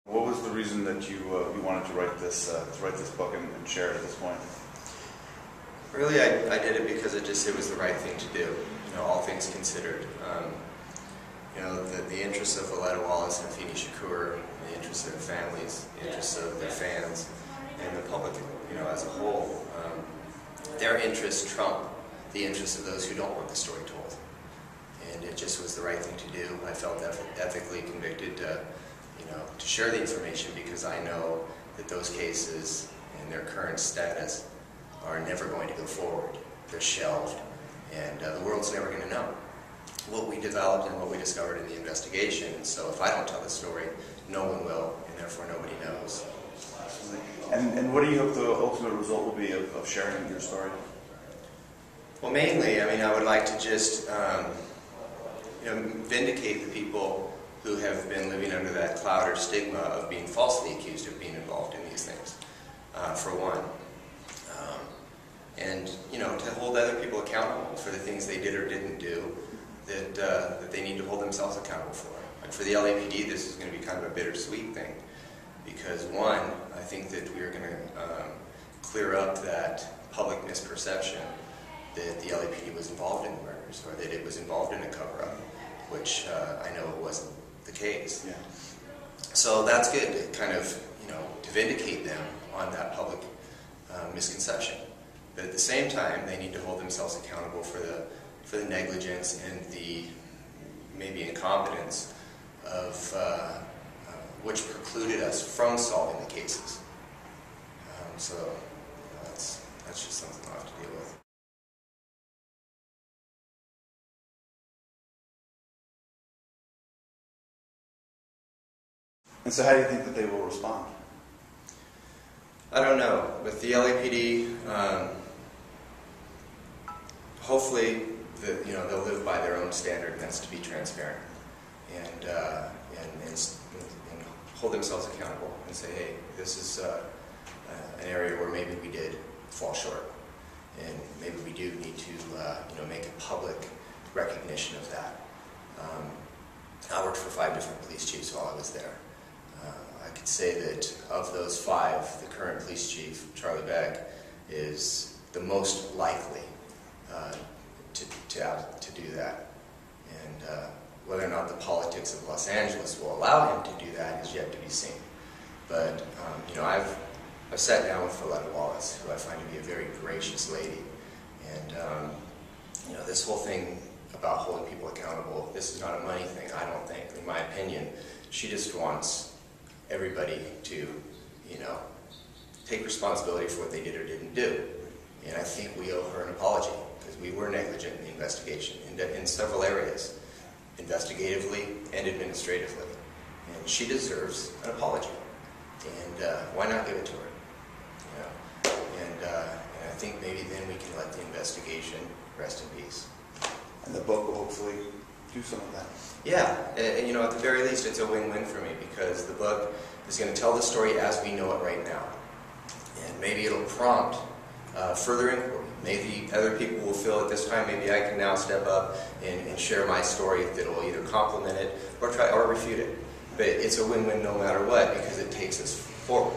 What was the reason that you wanted to write this book and share it at this point? Really, I did it because it was the right thing to do. You know, all things considered. You know, the interests of Aletta Wallace and Afeni Shakur, the interests of their families, the interests of their fans, and the public, you know, as a whole. Their interests trump the interests of those who don't want the story told. And it just was the right thing to do. I felt ethically convicted to share the information because I know that those cases in their current status are never going to go forward. They're shelved, and the world's never going to know what we developed and what we discovered in the investigation. And so if I don't tell the story, no one will, and therefore nobody knows. And what do you hope the ultimate result will be of sharing your story? Well, mainly, I mean, I would like to just vindicate the people who have been living under that cloud or stigma of being falsely accused of being involved in these things, for one. And, you know, to hold other people accountable for the things they did or didn't do that they need to hold themselves accountable for. Like for the LAPD, this is going to be kind of a bittersweet thing because, one, I think that we're going to clear up that public misperception that the LAPD was involved in the murders or that it was involved in a cover-up, which I know it wasn't the case. Yeah. So that's good to kind of, you know, to vindicate them on that public misconception. But at the same time, they need to hold themselves accountable for the negligence and the maybe incompetence of which precluded us from solving the cases. So that's just something I'll have to deal with. And so how do you think that they will respond? I don't know. With the LAPD, hopefully, they'll live by their own standard, and that's to be transparent and hold themselves accountable and say, hey, this is an area where maybe we did fall short, and maybe we do need to make a public recognition of that. I worked for 5 different police chiefs while I was there. I could say that of those 5, the current police chief, Charlie Beck, is the most likely to do that. And whether or not the politics of Los Angeles will allow him to do that is yet to be seen. But I've sat down with Aletta Wallace, who I find to be a very gracious lady, and this whole thing about holding people accountable, this is not a money thing, I don't think. In my opinion, she just wants everybody to, take responsibility for what they did or didn't do. And I think we owe her an apology, because we were negligent in the investigation in several areas, investigatively and administratively. And she deserves an apology. And why not give it to her? And I think maybe then we can let the investigation rest in peace. And the book will hopefully do some of that. Yeah, at the very least it's a win-win for me, because the book is going to tell the story as we know it right now. And maybe it'll prompt further inquiry. Maybe other people will feel at this time, maybe I can now step up and share my story that will either complement it or refute it. But it's a win-win no matter what, because it takes us forward.